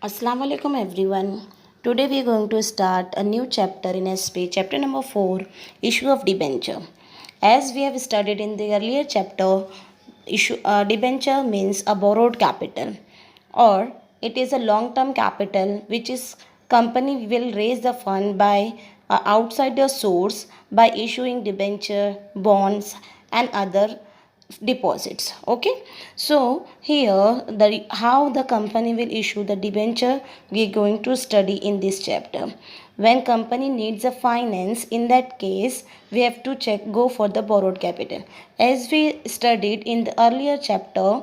Assalamu alaikum everyone. Today we are going to start a new chapter in SP, chapter number 4, issue of debenture. As we have studied in the earlier chapter, debenture means a borrowed capital, or it is a long-term capital which is company will raise the fund by outside the source by issuing debenture, bonds and other deposits. Okay, so here the how the company will issue the debenture we are going to study in this chapter. When company needs a finance, in that case we have to check go for the borrowed capital. As we studied in the earlier chapter,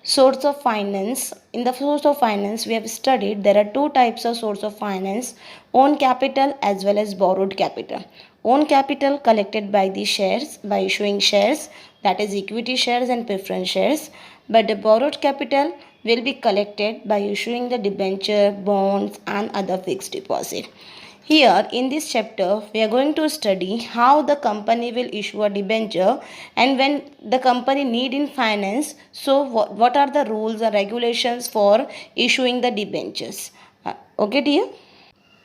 source of finance, in the source of finance we have studied there are two types of source of finance: own capital as well as borrowed capital. Own capital collected by the shares by issuing shares, that is equity shares and preference shares, but the borrowed capital will be collected by issuing the debenture, bonds and other fixed deposit. Here in this chapter we are going to study how the company will issue a debenture and when the company need in finance, so what are the rules or regulations for issuing the debentures. Okay dear?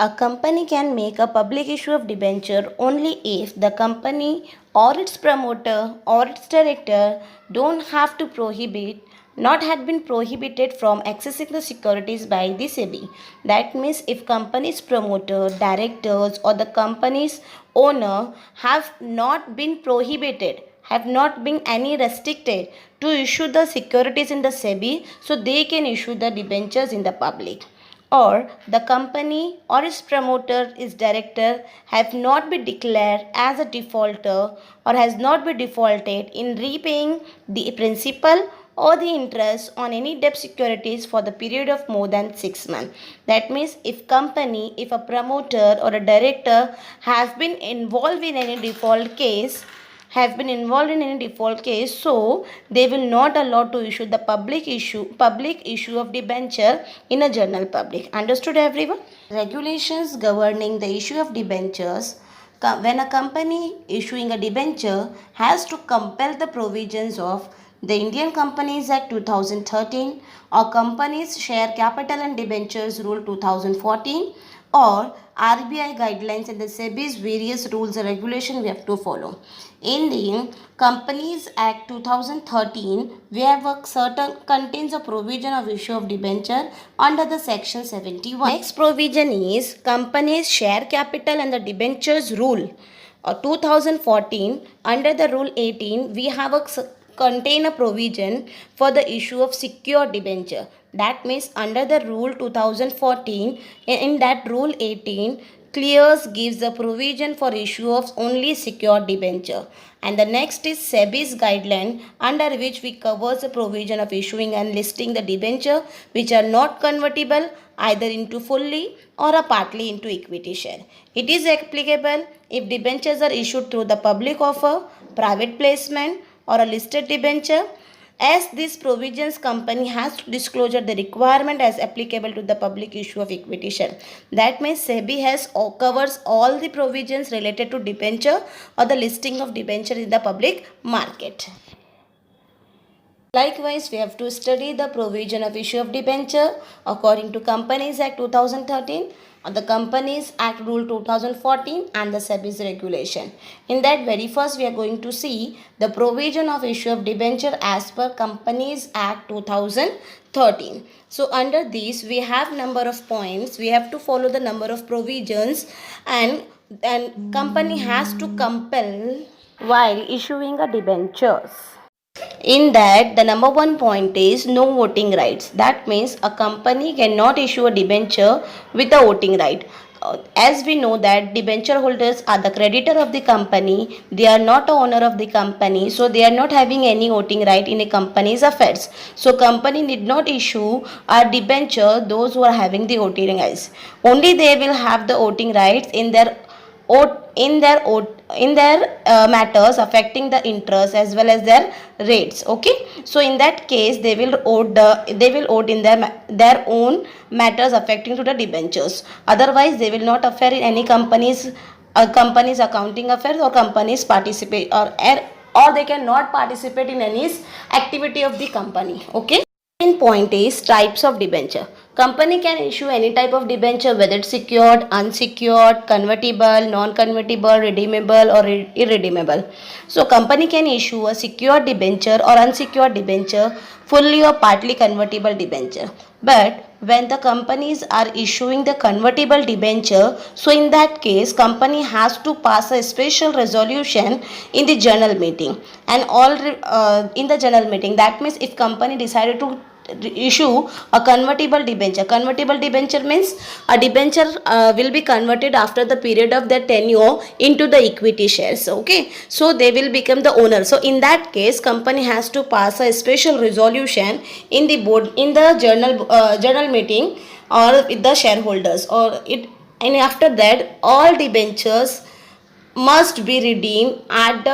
A company can make a public issue of debenture only if the company or its promoter or its director don't have to prohibit not had been prohibited from accessing the securities by the SEBI. That means if company's promoter, directors or the company's owner have not been prohibited, have not been any restricted to issue the securities in the SEBI, so they can issue the debentures in the public. Or the company or its promoter, its director have not been declared as a defaulter or has not been defaulted in repaying the principal or the interest on any debt securities for the period of more than 6 months. That means if a promoter or a director has been involved in any default case, have been involved in any default case, so they will not allow to issue the public issue of debenture in a general public. Understood everyone? Regulations governing the issue of debentures. When a company issuing a debenture has to compel the provisions of the Indian Companies Act 2013 or Companies Share Capital and Debentures Rule 2014 or RBI guidelines and the SEBI's various rules and regulations we have to follow. In the Companies Act 2013, we have a certain contains a provision of issue of debenture under the section 71. Next provision is Companies Share Capital and the Debentures Rule 2014. Under the Rule 18, we have contain a provision for the issue of secure debenture. That means under the rule 2014, in that rule 18 clears gives the provision for issue of only secure debenture. And the next is SEBI's guideline, under which we covers the provision of issuing and listing the debenture which are not convertible either into fully or a partly into equity share. It is applicable if debentures are issued through the public offer, private placement or a listed debenture. As these provisions, company has to disclosure the requirement as applicable to the public issue of equity share. That means SEBI has covers all the provisions related to debenture or the listing of debenture in the public market. Likewise, we have to study the provision of issue of debenture according to Companies Act 2013 or the Companies Act Rule 2014 and the SEBI's regulation. In that very first, we are going to see the provision of issue of debenture as per Companies Act 2013. So under these, we have number of points. We have to follow the number of provisions and company has to compel while issuing a debentures. In that, the number one point is no voting rights. That means a company cannot issue a debenture with a voting right. As we know that debenture holders are the creditor of the company, they are not a owner of the company, so they are not having any voting right in a company's affairs. So company need not issue a debenture those who are having the voting rights. Only they will have the voting rights in their matters affecting the interest as well as their rates. Okay, so in that case they will vote in their own matters affecting to the debentures. Otherwise they will not affair in any company's accounting affairs or companies participate or they cannot participate in any activity of the company. Okay, second point is types of debenture. Company can issue any type of debenture, whether it's secured, unsecured, convertible, non-convertible, redeemable or irredeemable. So company can issue a secured debenture or unsecured debenture, fully or partly convertible debenture. But when the companies are issuing the convertible debenture, so in that case company has to pass a special resolution in the general meeting, and all in the general meeting, that means if company decided to issue a convertible debenture means a debenture will be converted after the period of their tenure into the equity shares. Okay, so they will become the owner. So in that case company has to pass a special resolution in the board, in the journal meeting, or with the shareholders, or it, and after that all debentures must be redeemed at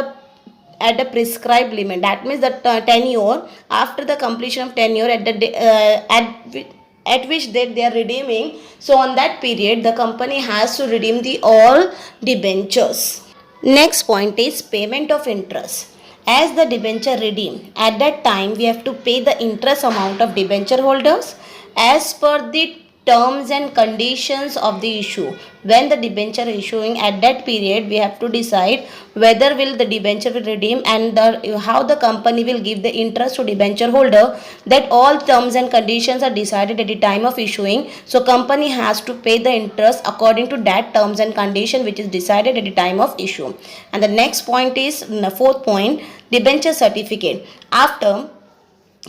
the prescribed limit. That means that tenure, after the completion of tenure, at which date they are redeeming, so on that period the company has to redeem the all debentures. Next point is payment of interest. As the debenture redeem, at that time we have to pay the interest amount of debenture holders as per the terms and conditions of the issue. When the debenture issuing, at that period we have to decide whether will the debenture will redeem, and how the company will give the interest to debenture holder. That all terms and conditions are decided at the time of issuing, so company has to pay the interest according to that terms and condition which is decided at the time of issue. And the next point is the fourth point, debenture certificate. After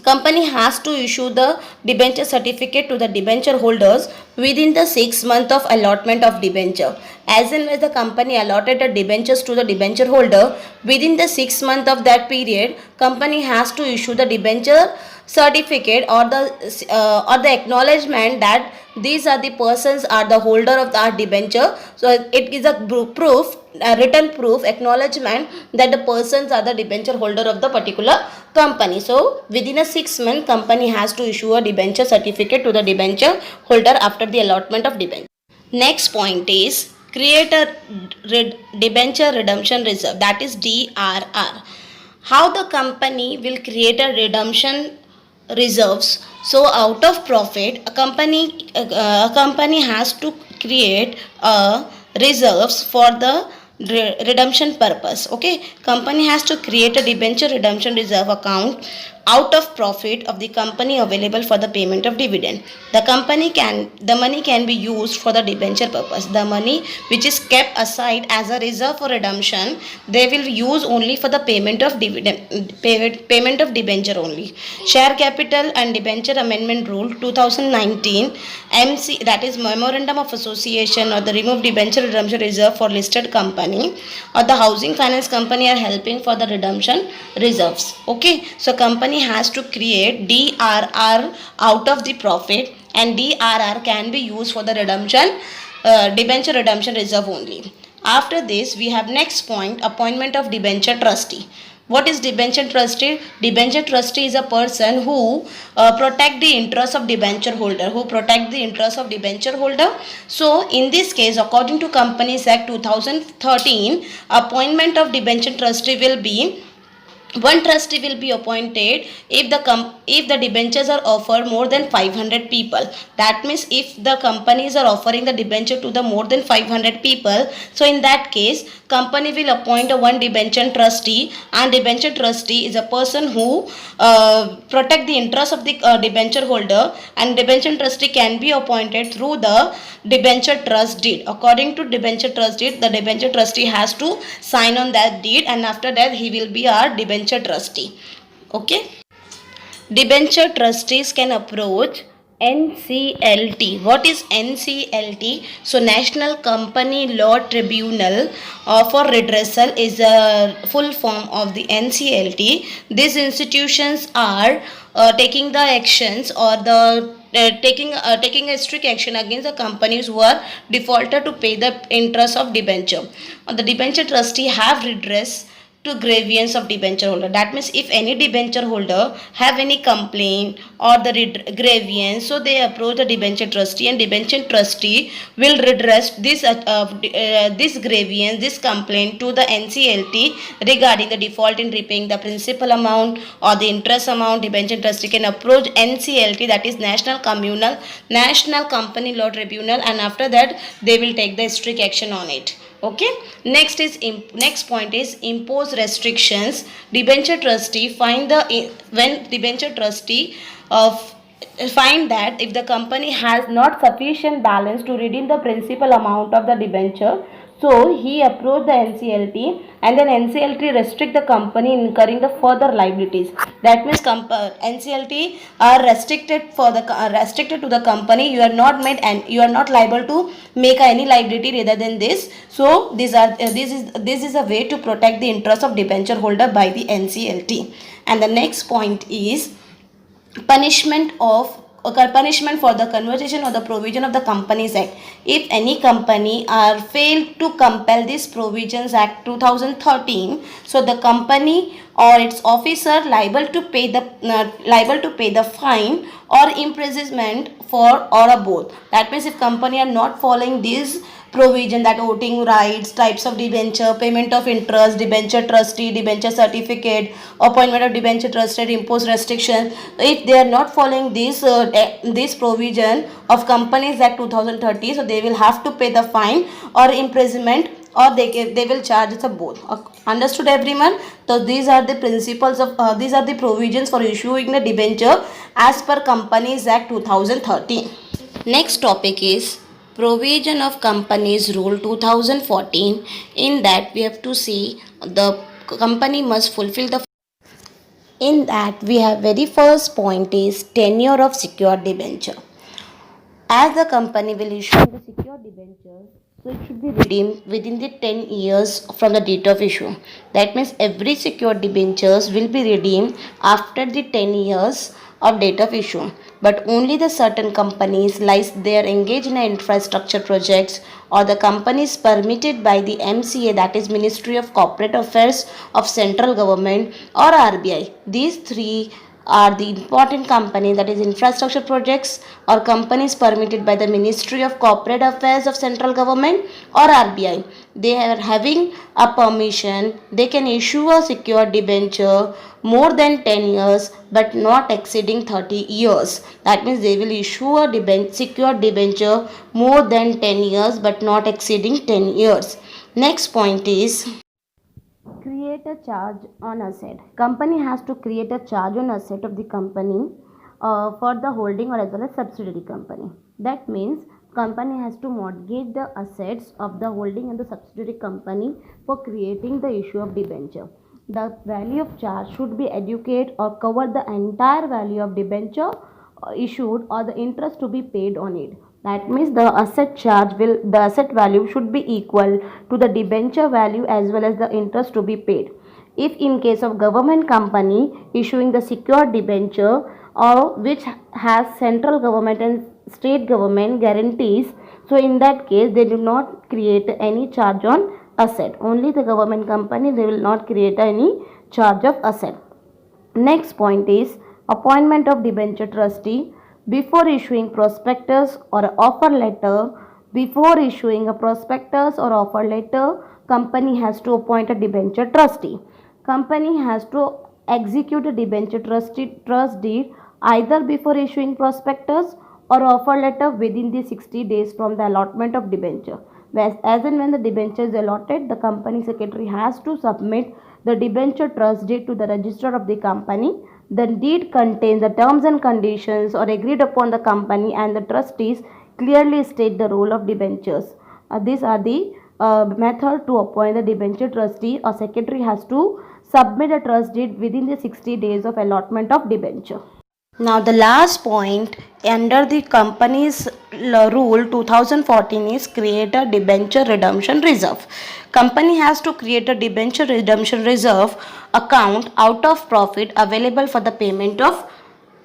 company has to issue the debenture certificate to the debenture holders within the 6 month of allotment of debenture. As and when the company allotted the debentures to the debenture holder, within the 6 month of that period company has to issue the debenture certificate or the acknowledgement that these are the persons are the holder of the debenture. So it is a proof, a written proof, acknowledgement that the persons are the debenture holder of the particular company. So within a 6 month company has to issue a debenture certificate to the debenture holder after the allotment of debenture. Next point is create a debenture redemption reserve, that is DRR. How the company will create a redemption reserves? So out of profit a company has to create a reserves for the redemption purpose. Okay, company has to create a debenture redemption reserve account out of profit of the company available for the payment of dividend. The money can be used for the debenture purpose. The money which is kept aside as a reserve for redemption, they will use only for the payment of dividend, payment of debenture only. Share capital and debenture amendment rule 2019 MC, that is memorandum of association, or the remove debenture redemption reserve for listed company or the housing finance company are helping for the redemption reserves. Okay, so company has to create DRR out of the profit, and DRR can be used for the redemption debenture redemption reserve only. After this we have next point, appointment of debenture trustee. What is debenture trustee? Debenture trustee is a person who protect the interest of debenture holder, So in this case, according to Companies Act 2013, appointment of debenture trustee will be, one trustee will be appointed if the debentures are offered more than 500 people. That means if the companies are offering the debenture to the more than 500 people, so in that case company will appoint a one debenture trustee, and debenture trustee is a person who protect the interest of the debenture holder, and debenture trustee can be appointed through the debenture trust deed. According to debenture trust deed, the debenture trustee has to sign on that deed, and after that he will be our debenture trustee. Okay, debenture trustees can approach NCLT. What is NCLT? So National Company Law Tribunal for redressal is a full form of the NCLT. These institutions are taking the actions, or the taking a strict action against the companies who are defaulted to pay the interest of debenture. The debenture trustee have redress to grievance of debenture holder. That means if any debenture holder have any complaint or the grievance, so they approach the debenture trustee, and debenture trustee will redress this grievance, this complaint to the NCLT regarding the default in repaying the principal amount or the interest amount. Debenture trustee can approach NCLT, that is National Company Law Tribunal, and after that they will take the strict action on it. Okay, next point is impose restrictions. Debenture trustee when debenture trustee find that if the company has not sufficient balance to redeem the principal amount of the debenture, so he approached the NCLT, and then NCLT restrict the company incurring the further liabilities. That means NCLT are restricted to the company. You are not made, and you are not liable to make any liability rather than this. So this is a way to protect the interest of debenture holder by the NCLT. And the next point is punishment for the conversion or the provision of the Companies Act. If any company are failed to compel this Provisions Act 2013, so the company or its officer liable to pay the fine or imprisonment for or both. That means if company are not following these provision, that voting rights, types of debenture, payment of interest, debenture trustee, debenture certificate, appointment of debenture trustee, impose restriction, if they are not following this provision of Companies Act 2030, so they will have to pay the fine or imprisonment, or they will charge the both. Understood everyone? So these are the principles of these are the provisions for issuing the debenture as per Companies Act 2013. Next topic is provision of Companies Rule 2014. In that we have to see the company must fulfill the. In that we have very first point is tenure of secured debenture. As the company will issue the secured debenture, so it should be redeemed within the 10 years from the date of issue. That means every secured debentures will be redeemed after the 10 years of date of issue. But only the certain companies, like they are engaged in infrastructure projects, or the companies permitted by the MCA, that is Ministry of Corporate Affairs of Central Government, or RBI. These three are the important companies, that is infrastructure projects or companies permitted by the Ministry of Corporate Affairs of Central Government or RBI. They are having a permission, they can issue a secured debenture more than 10 years but not exceeding 30 years. That means they will issue a secured debenture more than 10 years but not exceeding 10 years. Next point is create a charge on asset. Company has to create a charge on asset of the company for the holding or as well as subsidiary company. That means company has to mortgage the assets of the holding and the subsidiary company for creating the issue of debenture. The value of charge should be adequate or cover the entire value of debenture issued or the interest to be paid on it. That means the asset value should be equal to the debenture value as well as the interest to be paid. If in case of government company issuing the secured debenture or which has central government and state government guarantees, so in that case they do not create any charge on asset. Only the government company, they will not create any charge of asset. Next point is appointment of debenture trustee. Before issuing prospectus or offer letter, company has to appoint a debenture trustee. Company has to execute a debenture trust deed either before issuing prospectus or offer letter within the 60 days from the allotment of debenture. As and when the debenture is allotted, the company secretary has to submit the debenture trust deed to the registrar of the company. The deed contains the terms and conditions or agreed upon the company, and the trustees clearly state the role of debentures. These are the method to appoint the debenture trustee. A secretary has to submit a trust deed within the 60 days of allotment of debenture. Now the last point under the company's rule 2014 is create a debenture redemption reserve. Company has to create a debenture redemption reserve account out of profit available for the payment of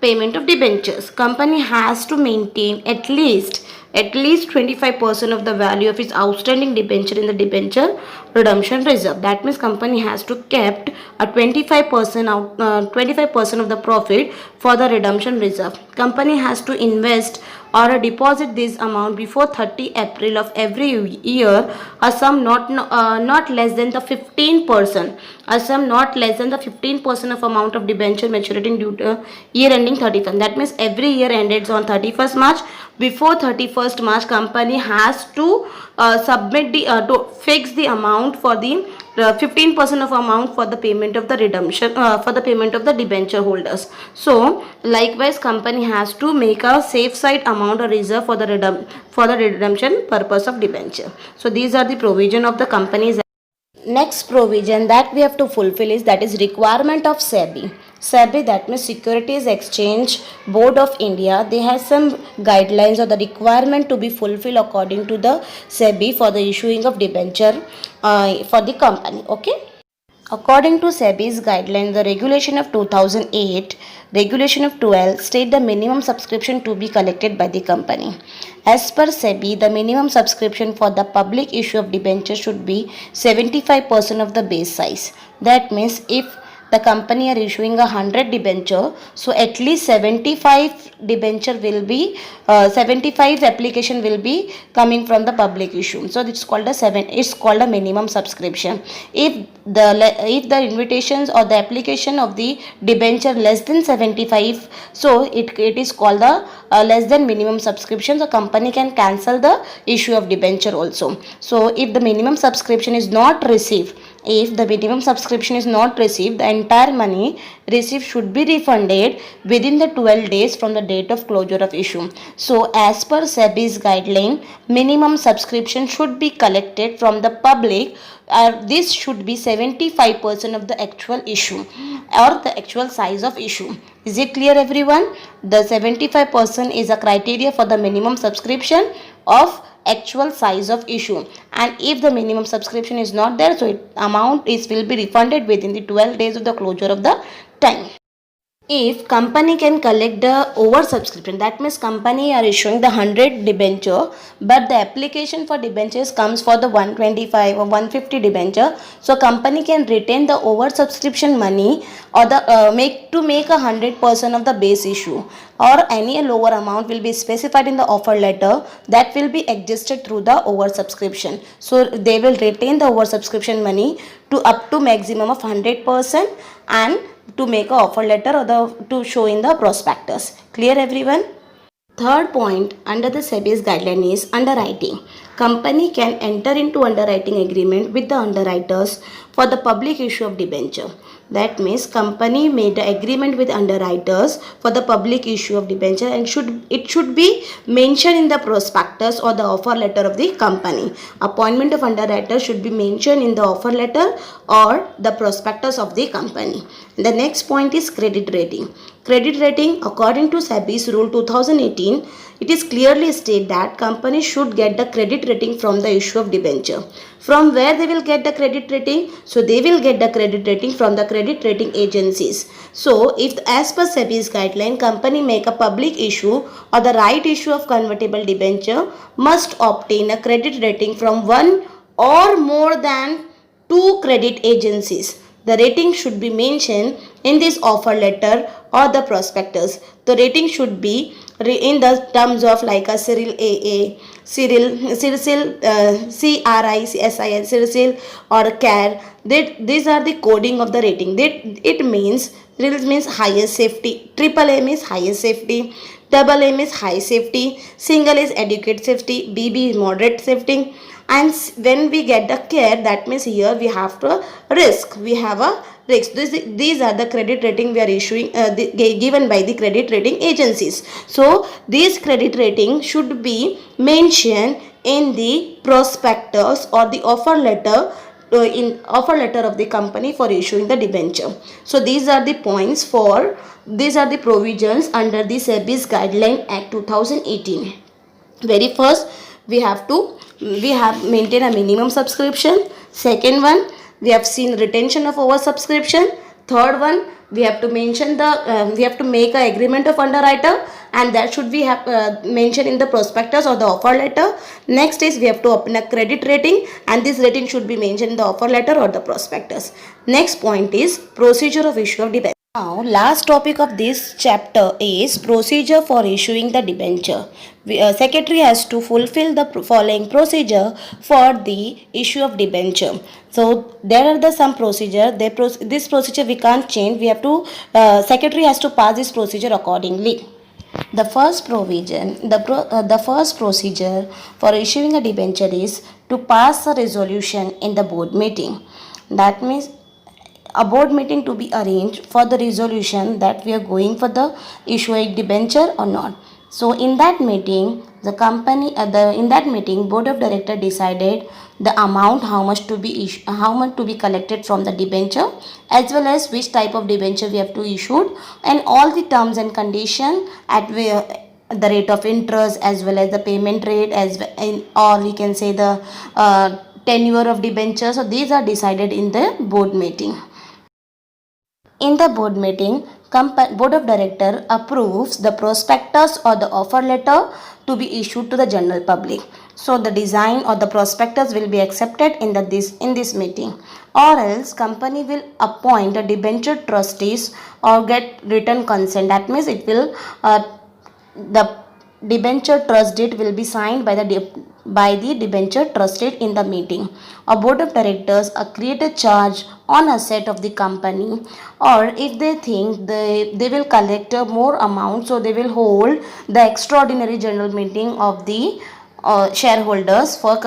debentures. Company has to maintain at least 25% of the value of its outstanding debenture in the debenture redemption reserve. That means company has to kept a 25% of the profit for the redemption reserve. Company has to invest or deposit this amount before 30 April of every year, a sum not less than the 15%, a sum not less than the 15% of amount of debenture maturity due to year ending 31st. That means every year ended on 31st March. Before 31st March, company has to submit the to fix the amount for the 15% of amount for the payment of the redemption for the payment of the debenture holders. So likewise, company has to make a safe side amount or reserve for the redemption purpose of debenture. So these are the provision of the companies. Next provision that we have to fulfill is that is requirement of SEBI. SEBI, that means Securities Exchange Board of India, they have some guidelines or the requirement to be fulfilled according to the SEBI for the issuing of debenture for the company. Okay. According to SEBI's guidelines, the regulation of 2008, regulation of 12 state the minimum subscription to be collected by the company. As per SEBI, the minimum subscription for the public issue of debenture should be 75% of the base size. That means if the company are issuing 100 debenture, so at least 75 debenture will be 75 application will be coming from the public issue. So it's called a minimum subscription. If the invitations or the application of the debenture less than 75, so it is called the less than minimum subscription. The company can cancel the issue of debenture also. So if the minimum subscription is not received, if the minimum subscription is not received, the entire money received should be refunded within the 12 days from the date of closure of issue. So as per SEBI's guideline, minimum subscription should be collected from the public. This should be 75% of the actual issue or the actual size of issue. Is it clear, everyone? The 75% is a criteria for the minimum subscription of actual size of issue, and if the minimum subscription is not there, so amount will be refunded within the 12 days of the closure of the time. If company can collect the over subscription, that means company are issuing the 100 debenture, but the application for debentures comes for the 125 or 150 debenture, so company can retain the over subscription money or the make 100% of the base issue, or any lower amount will be specified in the offer letter that will be adjusted through the over subscription. So they will retain the over subscription money to up to maximum of 100% and to make a offer letter or to show in the prospectus. Clear, everyone? Third point under the SEBI's guideline is underwriting. Company can enter into underwriting agreement with the underwriters for the public issue of debenture. That means company made the agreement with underwriters for the public issue of debenture, and it should be mentioned in the prospectus or the offer letter of the company. Appointment of underwriter should be mentioned in the offer letter or the prospectus of the company. The next point is credit rating. Credit rating, according to SEBI's rule 2018, it is clearly stated that companies should get the credit rating from the issue of debenture. From where they will get the credit rating? So they will get the credit rating from the credit rating agencies. So if as per SEBI's guideline, company make a public issue or the right issue of convertible debenture must obtain a credit rating from one or more than two credit agencies. The rating should be mentioned in this offer letter or the prospectus. The rating should be in the terms of like a CRIL AA, CRISIL, CRISIL or CARE. These are the coding of the rating. It means CRIL means highest safety, AAA means highest safety, AA is high safety, single is adequate safety, BB is moderate safety, and when we get the CARE, that means here we have to risk. We have a risk. These are the credit rating we are issuing given by the credit rating agencies. So these credit rating should be mentioned in the prospectus or the offer letter in offer letter of the company for issuing the debenture. So these are the points these are the provisions under the SEBI's Guideline Act 2018. Very first, we have maintain a minimum subscription. Second one, we have seen retention of over subscription. Third one, we have to mention the we have to make a agreement of underwriter, and that should be mentioned in the prospectus or the offer letter. Next is we have to open a credit rating, and this rating should be mentioned in the offer letter or the prospectus. Next point is procedure of issue of debenture. Now, last topic of this chapter is procedure for issuing the debenture. Secretary has to fulfill the following procedure for the issue of debenture. So there are the some procedure. This procedure we can't change. We have to secretary has to pass this procedure accordingly. The first provision, the first procedure for issuing a debenture is to pass a resolution in the board meeting. That means a board meeting to be arranged for the resolution that we are going for the issuing debenture or not. So in that meeting, the company in that meeting, board of director decided the amount how much to be collected from the debenture, as well as which type of debenture we have to issue, and all the terms and condition at the rate of interest, as well as the payment rate, or we can say the tenure of debenture. So these are decided in the board meeting. In the board meeting, board of director approves the prospectus or the offer letter to be issued to the general public. So the design or the prospectus will be accepted in this meeting, or else company will appoint a debenture trustees or get written consent. That means it will the debenture trust deed will be signed by the debenture trusted in the meeting. A board of directors create a charge on asset of the company, or if they think they will collect more amount, so they will hold the extraordinary general meeting of the shareholders for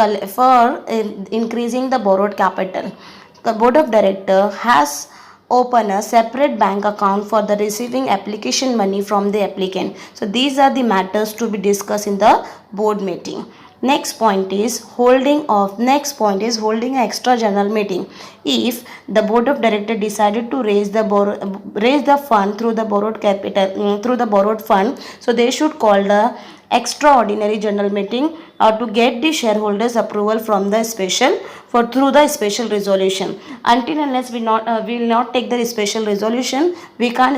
increasing the borrowed capital. The board of director has open a separate bank account for the receiving application money from the applicant. So these are the matters to be discussed in the board meeting. Next point is holding an extra general meeting. If the board of director decided to raise the fund through the borrowed capital, through the borrowed fund, so they should call the extraordinary general meeting to get the shareholders approval from the through the special resolution. Until unless we will not take the special resolution, we can't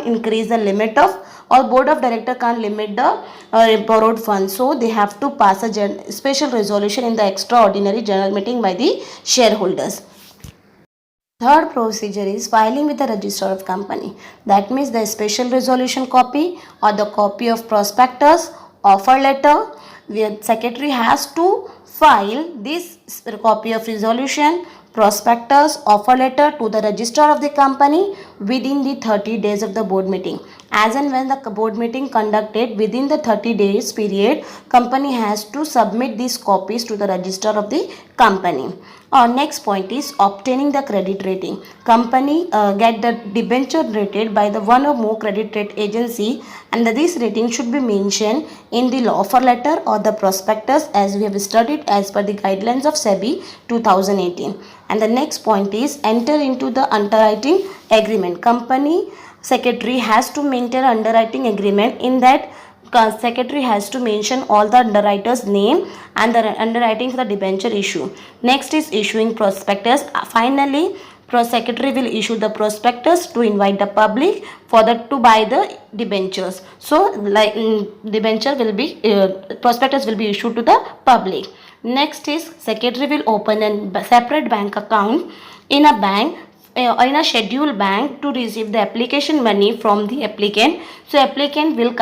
increase the limit of, or board of director can't limit the borrowed funds. So they have to pass a special resolution in the extraordinary general meeting by the shareholders. Third procedure is filing with the register of company. That means the special resolution copy or the copy of prospectus, offer letter, where secretary has to file this copy of resolution, prospectus, offer letter to the register of the company within the 30 days of the board meeting. As and when the board meeting conducted within the 30 days period, company has to submit these copies to the register of the company. Our next point is obtaining the credit rating. Company get the debenture rated by the one or more credit rate agency, and this rating should be mentioned in the offer letter or the prospectus, as we have studied as per the guidelines of SEBI 2018. And the next point is enter into the underwriting agreement. Company secretary has to maintain underwriting agreement. In that, secretary has to mention all the underwriters' name and the underwriting for the debenture issue. Next is issuing prospectus. Finally, secretary will issue the prospectus to invite the public to buy the debentures. So like debenture will be prospectus will be issued to the public. Next is secretary will open a separate bank account in a bank, in a scheduled bank, to receive the application money from the applicant. So applicant will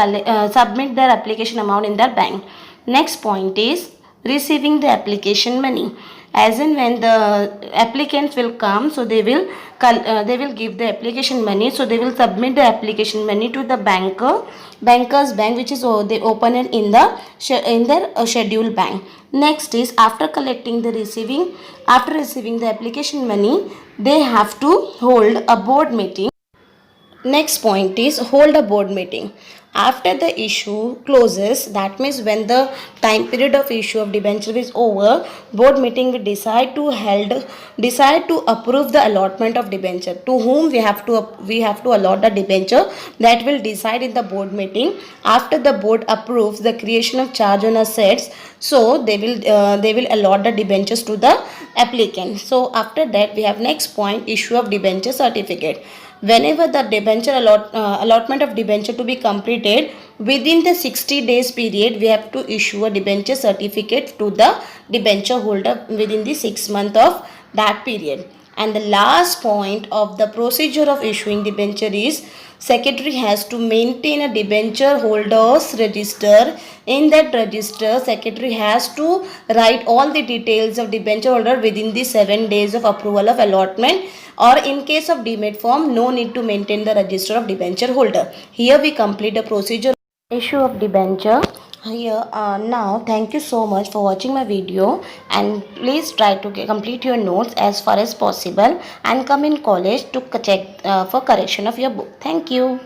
submit their application amount in their bank. Next point is receiving the application money. As in when the applicants will come, so they will give the application money. So they will submit the application money to the banker's bank, which is they open it in their scheduled bank. Next is after receiving the application money, they have to hold a board meeting. Next point is hold a board meeting. After the issue closes, that means when the time period of issue of debenture is over, board meeting will decide to approve the allotment of debenture. To whom we have to allot the debenture, that will decide in the board meeting. After the board approves the creation of charge on assets, so they will allot the debentures to the applicant. So after that, we have next point, issue of debenture certificate. whenever the allotment of debenture to be completed within the 60 days period, we have to issue a debenture certificate to the debenture holder within the 6 month of that period. And the last point of the procedure of issuing debenture is secretary has to maintain a debenture holders register. In that register, secretary has to write all the details of debenture holder within the 7 days of approval of allotment, or in case of demat form, no need to maintain the register of debenture holder. Here we complete the procedure issue of debenture. Here now, thank you so much for watching my video, and please try to complete your notes as far as possible and come in college to check for correction of your book. Thank you.